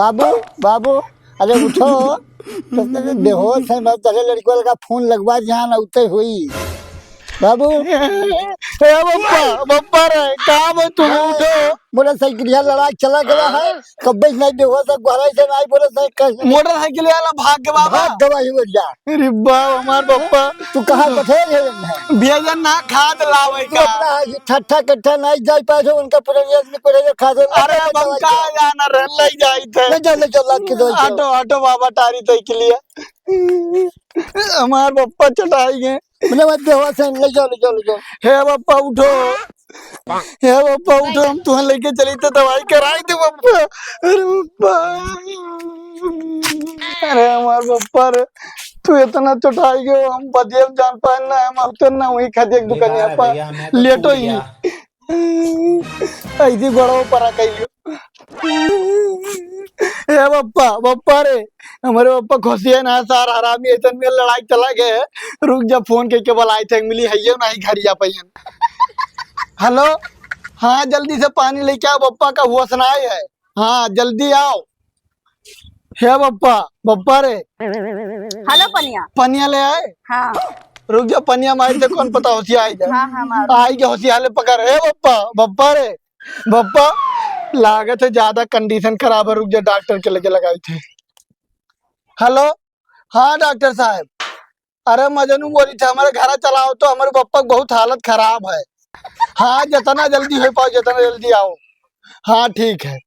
बाबू बाबू, अरे उठो। तो बेहोश है, मैं तेरे लड़के का फोन लगवा जहाँ न उतर हुई। बाबू बप्पा बप्पा रे काम है, तुम उठो। मोटरसाइकिल लड़ाई चला गया है, कब्बे नहीं बेहोश है, घरे से नहीं मोटरसाइकिल मोटरसाइकिल वाला भाग गया बाबा। भाग गवाही हो जा। अरे बाप हमार बप्पा तू कहाँ बैठे है? भेजन ना खाद लावे तू का। अपना ठट्ठा कट्ठा नहीं जा पाए हो, उनका पुराने आदमी को खा दो। अरे अब हम कहाँ जाना रे, लग जाई थे। ले जा लाख के दवाई ऑटो ऑटो बाबा टारी तो के लिए हमार बप्पा चटाई गए। मैंने मत बेहोश है, ले जाओ। हे बप्पा उठो, हे बप्पा उठो, हम तुम्हें लेके चली तो दवाई कराई थे बप्पा। अरे बप्पा, अरे हमार बप्पा रे, तू इतना चटाई गए, हम बदिया जान पाए ना, हम तो ना वही खादी एक दुकानिया पर लेटो ही ऐसी बड़ो परा कहियो। हे बप्पा बप्पा रे, हमारे बप्पा खुशियां ना सार हरामी ऐसा में लड़ाई चला गए। रुक जा, फोन के केवल आए थे, मिली है नहीं घरिया पहियन। हेलो, हाँ जल्दी से पानी लेके आओ, बप्पा का होश ना है। हाँ जल्दी आओ। हे बप्पा बप्पा रे, हेलो पनिया। पनिया ले आए। हाँ रुक जा, पनिया मारी थे कौन पता होशिया आई जाए। हाँ मारो। आई के होशियार ले पकड़। हे बप्पा बप्पा रे, बप्पा लागत है ज्यादा कंडीशन खराब है, रुक जा डॉक्टर के लेके लगाई थे। हेलो, हाँ डॉक्टर साहब, अरे मजनू बोली थे हमारे घर चलाओ तो हमारे पप्पा बहुत हालत खराब है। हाँ जितना जल्दी हो पाओ जितना जल्दी आओ। हाँ ठीक है,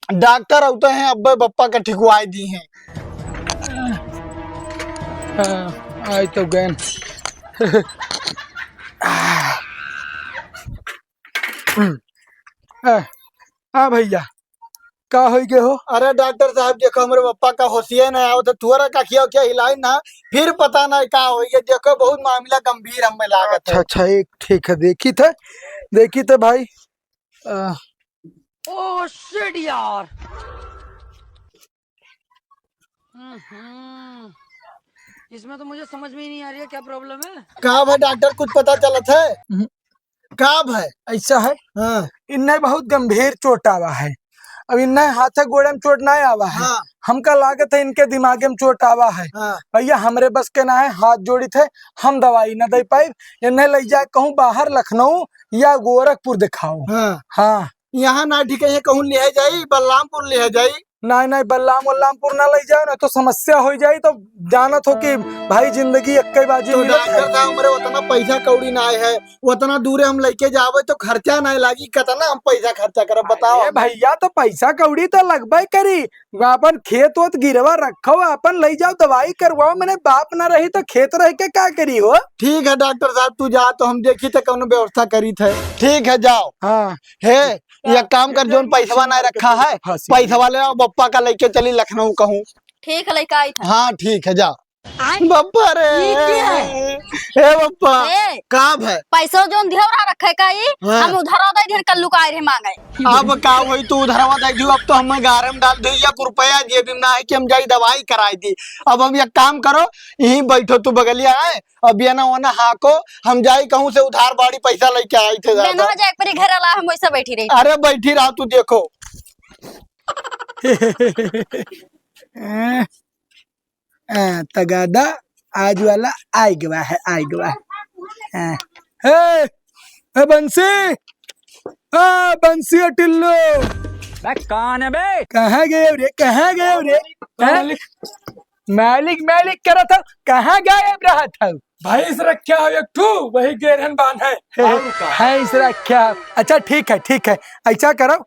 डॉक्टर आते हैं, अब पप्पा का ठिकवाई दी हैं। आई तो गए। हाँ भैया, का हो गए हो? अरे डॉक्टर साहब देखो, हमारे पप्पा का होशियार ना आओ तो तुअरा का किया क्या हिलाई ना, फिर पता नहीं का हो गया। देखो बहुत मामला गंभीर हमें लागत है। अच्छा एक ठीक है, देखी थे भाई। ओह शिट यार। इसमें तो मुझे समझ में ही नहीं आ रही है क्या प्रॉब्लम है। का भाई डॉक्टर कुछ पता चला है? का भाई ऐसा है? हाँ, इन्हें बहुत गंभीर चोट आवा है। अब इन्हें हाथ गोड़े में चोट नहीं आवा है। हाँ। हमका लागत है इनके दिमागे में चोट आवा है। हाँ। भैया हमरे बस के ना है, हाथ जोड़ी थे, हम दवाई न दे पाए। इन्हें ले जाए कहूँ बाहर लखनऊ या गोरखपुर दिखाओ। हाँ। हाँ, यहाँ ना ठीक है, कहूँ ले जाई बलरामपुर ले जाई। नहीं बलरामपुर ना ले जाओ ना तो समस्या हो जाए। तो जानत हो कि भाई जिंदगी एक बाजी तो मिलत है। डॉक्टर साहब हमारे उतना पैसा कौड़ी ना है, उतना दूर हम लेके जावे तो खर्चा नहीं लागी, कितना हम पैसा खर्चा करब बताओ। अरे भैया तो पैसा कौड़ी तो लगभग करी, अपन खेत वोत गिरवा रखो, अपन ले जाओ दवाई करवाओ। मैंने बाप ना रही तो खेत रह के क्या करी हो। ठीक है डॉक्टर साहब, तू जा तो हम देखी तो कौन व्यवस्था करी थे। ठीक है जाओ। हाँ हे ये काम कर, जो पैसा नहीं रखा है पैसा वाले पप्पा का लेके चली लखनऊ कहूँ। ठीक है, लड़का आई था। हाँ ठीक है जाओ। बप्पा रे, हे बप्पा ए, काम है पैसा जो धिवरा रखे का ये हाँ। हम उधर दे दिन कल्लू का आए रहे मांगे। अब का हुई तू उधर दे दी, अब तो हमें गारे में डाल दी या रुपया जेब में ना है कि हम जाई दवाई कराई दी। अब हम ये काम करो, यहीं बैठो, तू बगलिया आए, अब ये ना वो ना हाको, हम जाई कहूँ से उधार बाड़ी पैसा लेके आई थे। बेनवा जाए परी घर ला, हम वैसे बैठी रही। अरे बैठी रहा तू देखो। तगादा आज वाला आई गवा है, आई गवा है। हे बंसी, बंसी टिल्लो कौन है बे? कहाँ गए रे, कहाँ गए रे? मालिक करा था, कहाँ गायब रहा था? भाई इस रखा हो एक ठू, वही गेरहन बांध है इस रखा। अच्छा ठीक है, ऐसा करो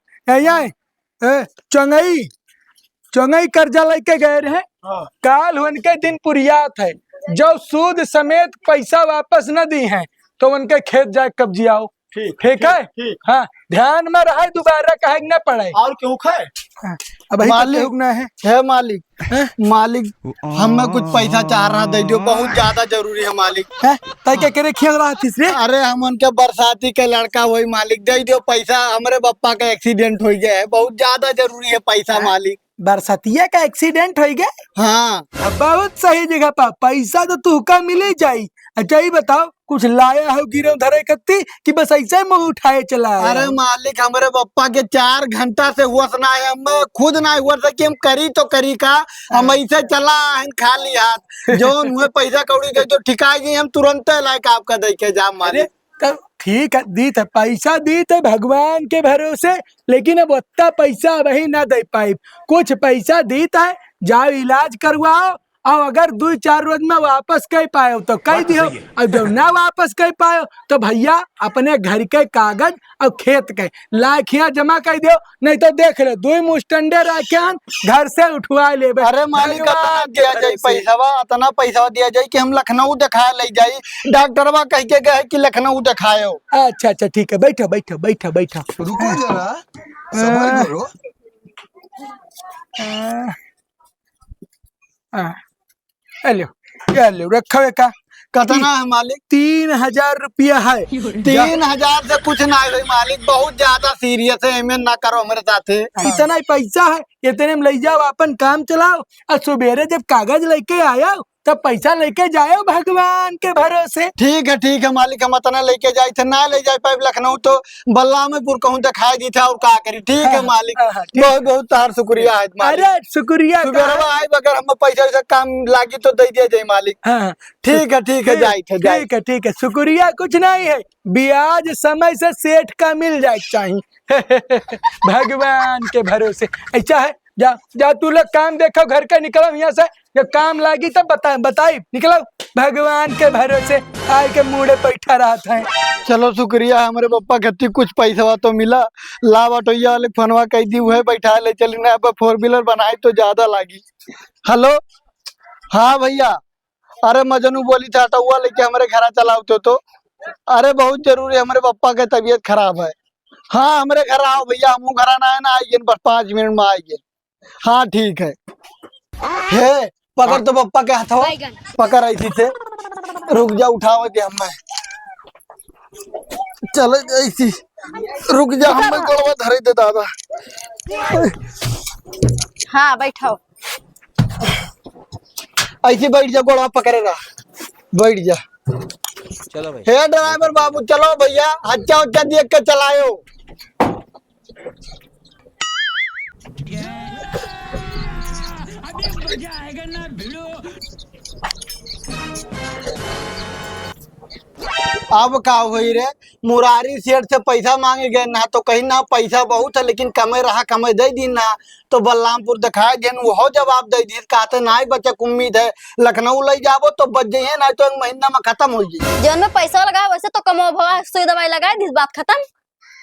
चंगई कर्जा लेके गए रहे। काल उनके दिन पुरियात है, जो सूद समेत पैसा वापस न दी हैं तो उनके खेत जाए कब्जी आओ। ठीक है। हाँ ध्यान में रहे, दोबारा कहे न पड़े। और क्यों खाए? अब मालिक ना है। हे मालिक हमें कुछ पैसा चाह रहा दे दो, बहुत ज्यादा जरूरी है मालिक। क्या करे खेल रहा तीसरे? अरे हम उनके बरसाती के लड़का वही मालिक, दे दो पैसा, हमारे पप्पा का एक्सीडेंट हो गया है, बहुत ज्यादा जरूरी है पैसा मालिक। बरसातिया का एक्सीडेंट हो गया? हाँ बहुत सही जगह पर पैसा तो तू का मिल ही जाई। अच्छा ये बताओ कुछ लाया हो गिरो धरे कत्ती कि बस ऐसे ही मुंह उठाए चला आया अरे हो? मालिक हमारे पप्पा के 4 घंटा से हुआ ना है, हम खुद ना हुआ था कि हम करी तो करी का, हम ऐसे चला है खाली हाथ जो हुए पैसा कौड़ी दे तो ठिकाई जी हम तुरंत लायक आपका दे के जाम अरे मालिक। तो ठीक है, दी थे पैसा दी थे भगवान के भरोसे, लेकिन अब उतना पैसा वही ना दे पाई। कुछ पैसा दी था, जाओ इलाज करवाओ, और अगर 2-4 रोज में वापस कह पाए तो कह दियो, और जब ना वापस कह पाए तो भैया अपने घर के कागज और खेत के लाखिया जमा कर दियो, नहीं तो देख ले 2 मुस्टंडे राखियान घर से उठवा ले। अरे मालिक अतना दिया जाए पैसा, अतना पैसा दिया जाए कि हम लखनऊ दिखा ले जाई, डॉक्टरवा कह के गए कि लखनऊ दिखायो। अच्छा अच्छा ठीक है, बैठो बैठो बैठो बैठो। रुको जरा, सबर करो। लो रखो का कितना है मालिक? 3000 रुपया है। 3000 से कुछ ना है मालिक, बहुत ज्यादा सीरियस है, एम ना करो हमारे साथ। इतना ही पैसा है, इतने में ले जाओ अपन काम चलाओ, और सवेरे जब कागज लेके आयो तब पैसा लेके जाओ भगवान के भरोसे। ठीक है मालिक, हम इतना लेके जाए थे, ना ले जाए पाए लखनऊ तो बल्लामपुर कहूँ दिखाई दी था और का करी। ठीक है मालिक, बहुत बहुत तार शुक्रिया है मालिक। अरे शुक्रिया सुबह आए अगर हम पैसा वैसा काम लागी तो दे दिया जाए मालिक। हाँ ठीक है जाए थे जाए। ठीक है शुक्रिया कुछ नहीं है, ब्याज समय से सेठ का मिल जाए चाहिए भगवान के भरोसे। ऐसा है, जा जा तू लोग काम देखो, घर का निकलो यहाँ से, जब काम लागी तब बताई निकलो, भगवान के भरोसे आए के मुड़े बैठा रहा था। चलो शुक्रिया, हमारे पप्पा कहती कुछ पैसा तो मिला, ला बटोया वाले फनवा कह दी है बैठा ले चली ना, 4 व्हीलर बनाई तो ज्यादा लागी। हेलो हाँ भैया, अरे मजनू बोली था ऑटोवा लेके हमारे घर चलाओ तो अरे बहुत जरूरी, हमारे पप्पा की तबीयत खराब है। हाँ हमारे घर आओ भैया, हम घर ना है ना, आइए बस 5 मिनट में आइए। हाँ ठीक है। हे पकड़ तो पप्पा के हाथवा, पकड़ ऐसी से, रुक जा उठाओ दे हम चलो ऐसी, रुक जा हम गोड़वा धरे दे दादा। हाँ बैठो। ऐसी बैठ जा, गोड़वा पकड़े रहा, बैठ जा। चलो भाई। हे ड्राइवर बाबू चलो भैया, अच्छा उच्चा देख के चलायो। अब का हुई रे, मुरारी सेठ से पैसा मांगे गए ना, तो कहीं ना पैसा बहुत है लेकिन कमे रहा, कमे दे दी ना, तो बलरामपुर दिखाए दिन वो जवाब दे दी, कहते ना ही बच्चे उम्मीद है लखनऊ ले जाबो तो बच जाइए, ना तो 1 महीना में खत्म हो जाए। जन में पैसा लगा वैसे तो कमो भवा, सुई दवाई लगाए दिस बात खत्म।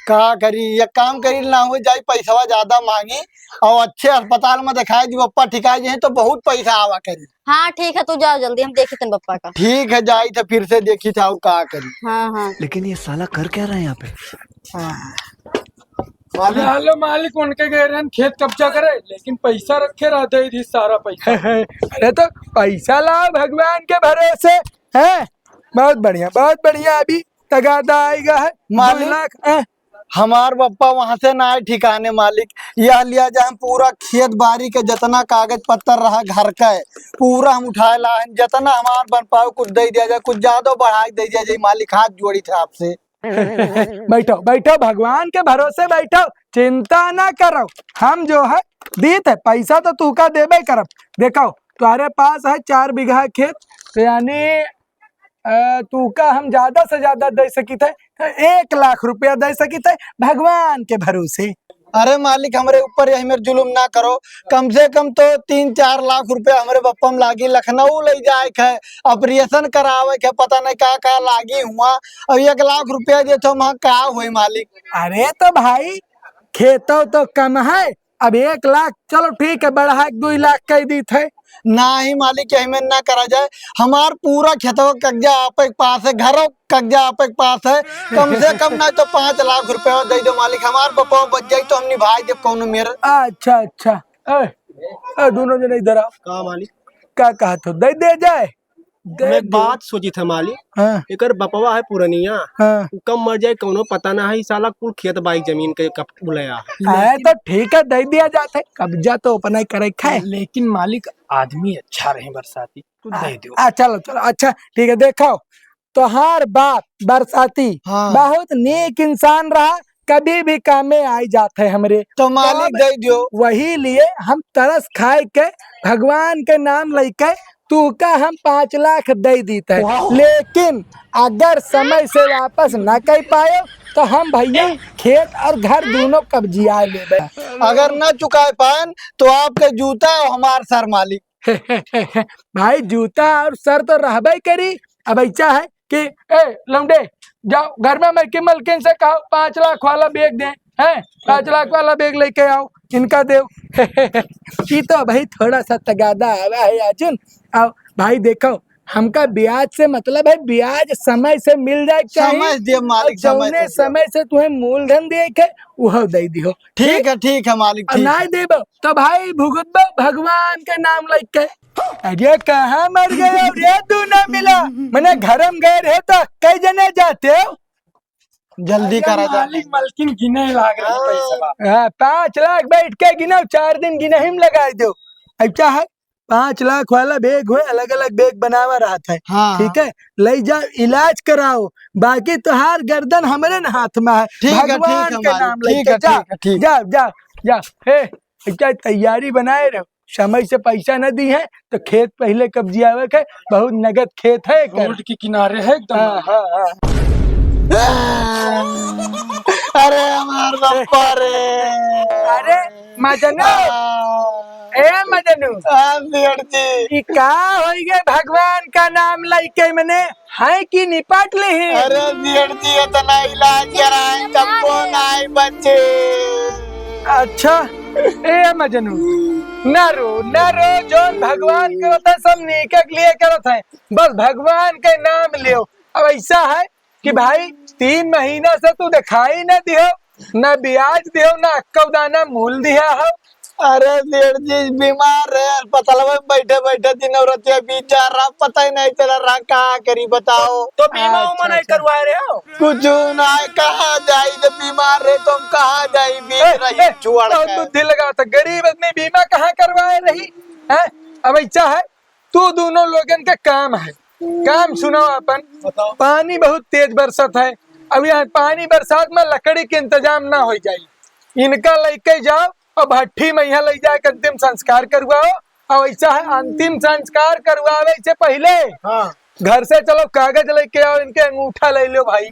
का करी, एक काम करी ना हो जाए, पैसा ज्यादा मांगी और अच्छे अस्पताल में दिखाई दी, पप्पा ठिकाई जाए तो बहुत पैसा आवा करी। हाँ ठीक है, तू जाओ जल्दी, हम देखी तेन पप्पा का। ठीक है जाई तो फिर से देखी था का करी। हाँ लेकिन ये साला कर क्या रहा है यहाँ पे? मालिक हेलो मालिक, उनके गए रहन खेत कब्जा करे, लेकिन पैसा रखे रहते ही सारा पैसा। अरे तो पैसा लाओ भगवान के भरोसे है, बहुत बढ़िया। अभी तगादा आएगा है मालिक। 2 लाख। हमार पप्पा वहां से ना आए ठिकाने मालिक, यह लिया जाए हम पूरा खेत बाड़ी के जितना कागज पत्तर रहा घर का है पूरा हम उठाए ला, जितना हमार बन पाओ कुछ दे दिया जाए, कुछ ज्यादा बढ़ा दे दिया जाए मालिक, हाथ जोड़ी थे आपसे। बैठो बैठो, भगवान के भरोसे बैठो, चिंता ना करो, हम जो है दीत है पैसा तो तू का देबे करब। देखो तुम्हारे पास है 4 बीघा खेत, तो यानी तू का हम ज्यादा से ज्यादा दे सकी थे, 1 लाख रुपया दे सकी थे भगवान के भरोसे। अरे मालिक हमारे ऊपर यही मेरे जुलुम ना करो, कम से कम तो 3-4 लाख रुपया हमारे पप्पा में लागी, लखनऊ ले जाए है, ऑपरेशन करावे के, पता नहीं का लागी हुआ, अब 1 लाख रुपया दे तो वहाँ का हुई मालिक। अरे तो भाई खेतों तो कम है, अब 1 लाख चलो ठीक है, बढ़ा 2 लाख कह दी थे। ना ही मालिक यही में ना करा जाए, हमार पूरा खेतों कब्जा आपके पास है, घरों कब्जा आपके पास है, कम से कम ना तो 5 लाख रुपया दे दो मालिक, हमार पप्पा बच जाये तो हम निभाई दे कौन मेरे। अच्छा दोनों जने इधर आओ। का मालिक, क्या कहा तो दे जाए। मैं एक बात सोची था मालिक, हाँ एकर बपवा है पुरनिया, हाँ कब मर जाए कौनो पता ना है, साला कुल खेत बाई जमीन के कब बुलाया। है तो ठीक है, दे दिया जाता है, कब्जा तो अपना ही करे है। लेकिन मालिक आदमी अच्छा रहे बरसाती, तू दे दो। चलो अच्छा ठीक है, देखो तोहार बाप बरसाती हाँ। बहुत नेक इंसान रहा, कभी भी काम में आई जाते हमरे। तो मालिक दे दियो। वही लिए हम तरस खाए के भगवान के नाम लेके तू का हम 5 लाख दे दीते, लेकिन अगर समय से वापस न कर पाए तो हम भैया खेत और घर दोनों कब्जिया ले। अगर न चुका पाए तो आपके जूता और हमार सर मालिक। भाई जूता और सर तो रहबे करी। अब ऐसा है कि ए लौंडे जाओ घर में मैं मलकिन से कहो 5 लाख वाला बैग दे, हैं 5 लाख वाला बैग लेके आओ इनका देव। ये तो भाई थोड़ा सा तगादा आवा है अर्जुन। आओ भाई देखो, हमका ब्याज से मतलब है ब्याज समय से मिल जाए, समझ दिए मालिक, जौने समय से तुम्हें मूलधन दे के वह दे दियो। ठीक है मालिक। और ठीक ना है। देबो तो भाई भुगतबो भगवान के नाम लेके। अरे कहाँ मर गए रे, तू ना मिला मैंने घरम गए रहे तो कई जने जाते हो। जल्दी करा जा। मालिक मलकिन गिने लाग रहे पैसा। हाँ 5 लाख बैठ के गिनो, 4 दिन गिने हिम लगा दो। अच्छा है 5 लाख वाला बैग हो, अलग अलग बैग बनावा रहा था। हाँ। ठीक है ले जाओ इलाज कराओ, बाकी तुहार गर्दन हमारे न हाथ में है। ठीक है, भगवान ठीक है के मालिक, नाम ठीक लेके है, जाओ, ठीक है, ठीक है। जाओ जाओ जाओ। हे अच्छा तैयारी बनाए रहो, समय से पैसा न दी है तो खेत पहले कब्जियावे के, बहुत नगद खेत है कर। रोड के किनारे है एकदम। हाँ हाँ हाँ। अरे हमार बप्पा रे। अरे मजनू, ए मजनू सेठ जी। ई का होई गए भगवान का नाम लेके मने है कि निपट ले ही। अरे सेठ जी इतना इलाज कराए तब कौन आए बच्चे। अच्छा ए मजनू न रो जोन भगवान के होता सब नेके के लिए करत है, बस भगवान के नाम लियो। अब ऐसा है कि भाई 3 महीना से तू दिखाई न दियो, न ब्याज दियो, न अक्का दाना मूल दिया हो। अरे सेठ जी बीमार है, अस्पताल में बैठे बैठे दिन औरतिया बीत जा रहा, पता ही नहीं चल रहा कहाँ करी बताओ। तो बीमा उमा नहीं करवाए रहे हो? कुछ ना कहाँ जाई, जब बीमार है तो हम कहाँ जाई, बीत रही छुआड़ तो के। बुद्धि लगा था, गरीब आदमी बीमा कहाँ करवाए रही है। अब ऐसा है तू दोनों लोगन का काम है, काम सुनो अपन। पानी बहुत तेज बरसत है, अब यहाँ पानी बरसात में लकड़ी के इंतजाम ना हो जाये, इनका लेके जाओ और भट्ठी में यहाँ ले जाके अंतिम संस्कार करवाओ। और ऐसा है अंतिम संस्कार करवावे से पहले घर से चलो कागज लेके आओ, इनके अंगूठा ले लो भाई।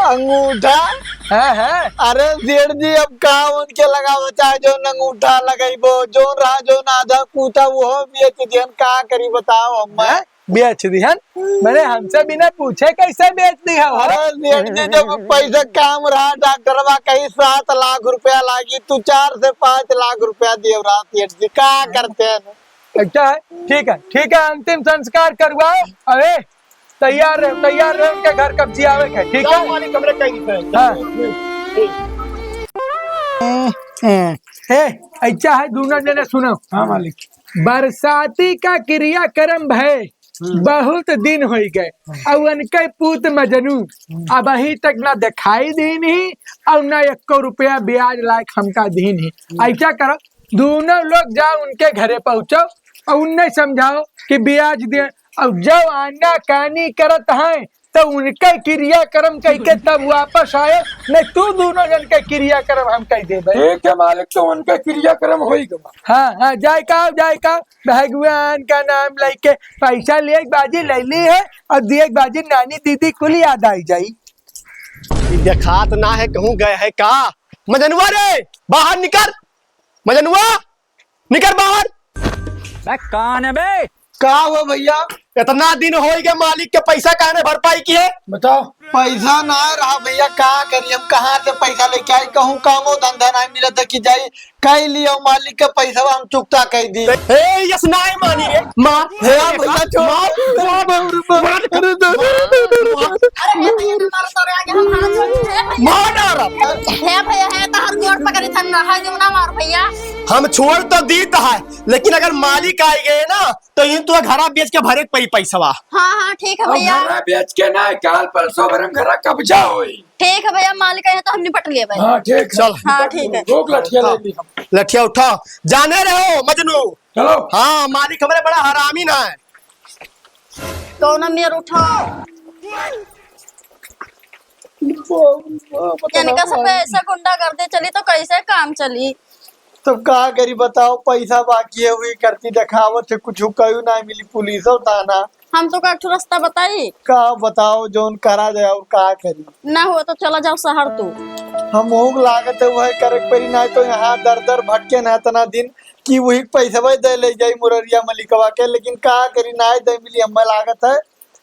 अंगूठा? है अरे सेठ जी अब कहाँ उनके लगाओ, चाहे जो अंगूठा लगाइबो, जो रहा जो आधा कूटा वो बेच दिहन, कहाँ करी बताओ। हम बेच दिहन मैंने हमसे बिना पूछे कैसे बेच दिया हो? अरे सेठ जी जब पैसा काम रहा डॉक्टरवा कहीं 7 लाख रुपया लागी, तू 4 से 5 लाख रुपया दियो रहा सेठ जी, क्या करते हैं। अच्छा है ठीक है अंतिम संस्कार करवाओ। अरे तैयार रहो उनके घर कब्जी आवे के। ठीक है वाली कमरे अच्छा है दोनों जने सुनो। हाँ मालिक। बरसाती का क्रियाक्रम भय बहुत दिन हो गए, और उनके पूत मजनू अब अभी तक ना दिखाई दी नहीं और ना 1 रुपया ब्याज लायक हमका दी नहीं। ऐसा करो दोनों लोग जाओ उनके घरे पहुंचो और उन्हें समझाओ कि ब्याज दे, और जब आना कानी करत है तो उनका क्रियाक्रम कह के तब वापस आए, नहीं तू दोनों जन के क्रियाक्रम हम कह दे। ठीक है मालिक, तो उनका क्रियाक्रम हो ही गया। हाँ जाए का भगवान का नाम लेके पैसा ले बाजी ले ली है और दिए बाजी नानी दीदी कुल याद आई जाई। देखात ना है कहूँ गए है का। मजनुआ रे बाहर निकल, मजनुआ निकल बाहर। कौन है बे? का हुआ भैया? इतना दिन हो गए, मालिक के पैसा कहने भरपाई की है बताओ। पैसा ना रहा भैया, कहाँ करी हम, कहाँ से पैसा लेके आए, कहूँ कामो धंधा नहीं मिला था कि जाई कहीं लिया मालिक का पैसा हम चुकता कह दी। यस ना है मानी रे मार भैया हम छोड़ तो दीता है, लेकिन अगर मालिक आ गए ना तो इन तो घरा बेच के भरे पई पैसा। हाँ ठीक है भैया, घरा बेच के ना काल परसों भरम घरा कब्जा होई। ठीक है भैया, मालिक है तो हम निपट लिए भाई। हाँ ठीक है। चल हाँ ठीक है। रोक लठिया ले ली हम। लठिया उठाओ, जाने रहो मजनू। चलो। हाँ मालिक हमारे बड़ा हरामी ना है। कौन मेर उठाओ यानी का सब ऐसा गुंडा कर दे चली तो कैसे काम चली। तो का करी बताओ, पैसा बाकी है वही करती दिखावत है, कुछ कहीं ना मिली पुलिस थाना। हम तो का रास्ता बताई का बताओ जोन करा जाए और का करी। ना हुआ तो चला जाओ शहर तू। हम होग लागत है वह करे परी ना तो यहाँ दर दर भटके ना इतना दिन कि वही पैसा वही दे ले जाई मुररिया मलिकवा के, लेकिन का करी ना दे मिली हमें लागत है।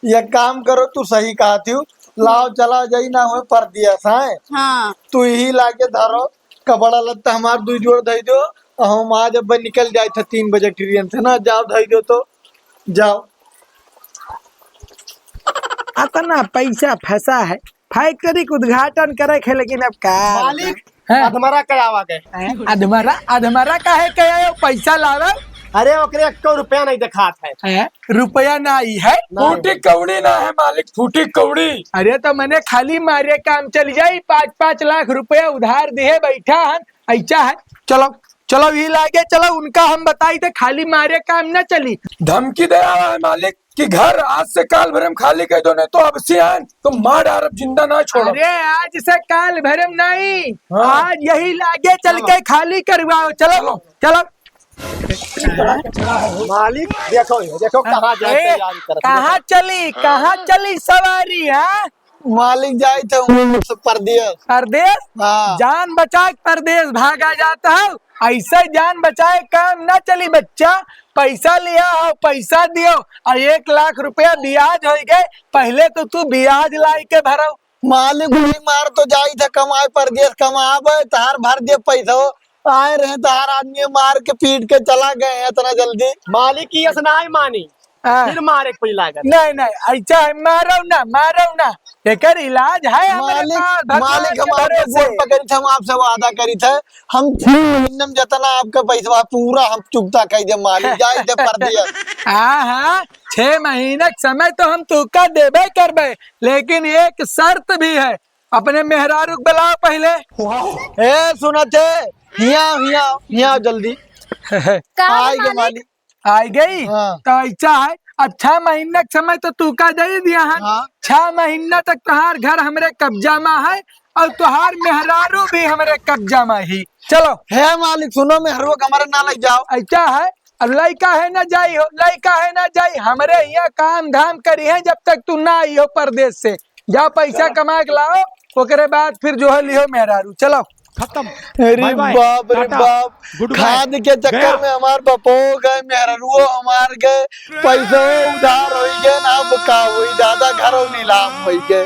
ये काम करो तू सही कहा थी, लाओ चला जाई ना हुए पर दिया साए हाँ तू ही लाके धरो कपड़ा लत्ता हमार दू जोड़ धई दो। हम आज अब निकल जाए थे 3 बजे ट्रेन से ना, जाओ धई दो तो जाओ। इतना पैसा फंसा है फैक्ट्री का उद्घाटन करे खे, लेकिन अब का मालिक हाँ। अधमरा करावा गए। अधमरा अधमरा का है क्या पैसा लावे अरे ओकरे 1 रुपया नहीं दिखात है। रुपया नहीं है। फूटी कौड़ी ना है मालिक, फूटी कौड़ी। अरे तो मैंने खाली मारे काम चल जाई, 5-5 लाख रुपया उधार दिए बैठा है ऐसा है। चलो चलो ये लागे चलो, उनका हम बताई थे खाली मारे काम न चली। धमकी दे रहा है मालिक कि घर आज से काल भरम खाली कर दो, नहीं तो अब से आन तो मार डारब, जिंदा ना छोड़ो। अरे आज से काल भरम नहीं, हाँ। आज यही लागे चल के खाली करवाओ। चलो चलो मालिक देखो देखो कहाँ जाए तैयारी करत है। कहाँ चली सवारी है। मालिक जाए थे परदेश। परदेश हाँ जान बचा के परदेश भागा जाता है, ऐसे जान बचाए काम ना चली बच्चा। पैसा लिया हो पैसा दियो और 1 लाख रुपया ब्याज हो गए, पहले तो तू ब्याज लाई के भरो। मालिक वही मार तो जाई थे कमाए परदेश कमाबे तहार भर दे पैसा आए रहे तहार आदमी मार के पीट के चला गए हैं इतना जल्दी। मालिक की असनाई मानी हाँ। फिर मारे कोई लागत। नहीं ऐसा है, मारो ना एकर इलाज है हमारे मालिक पास, भगवान मालिक के हम आपसे भरोसे। गोड़ पकड़ी थे, हम आपसे वादा करी थे हम 6 महीने में जितना आपका पैसा पूरा हम चुकता कर दे। मालिक जाए थे परदेश। हाँ 6 महीने का समय तो हम तुका देबे करबे, लेकिन एक शर्त भी है, अपने मेहरारू को बुलाओ पहले। ए सुना थे हिया जल्दी कहाँ आएंगे मालिक? मालिक। आई गई हाँ। तो ऐसा है, अच्छा महीने का समय तो तुका दे दिया है। हाँ। 6 महीना तक तुहार घर हमरे कब्जा में है और तुहार मेहरारू भी हमरे कब्जा में ही। चलो है मालिक सुनो मेहरवा हमारे ना लग जाओ। ऐसा है, अब लड़का है ना जाई हो, लड़का है ना जाई, हमरे यहाँ काम धाम करी है जब तक तू ना आई हो परदेश से। जाओ पैसा कमा के लाओ, ओकरे बाद फिर जो है लियो मेहरारू। चलो खत्म। अरे बाय बाय, बाप रे टाटा, बाप, गुड बाय। खाद के चक्कर गया। में हमार बपो गए मेहरुओ हमार गए पैसा उधार हो गए ना, अब का हुई दादा घरों नीलाम हो गए।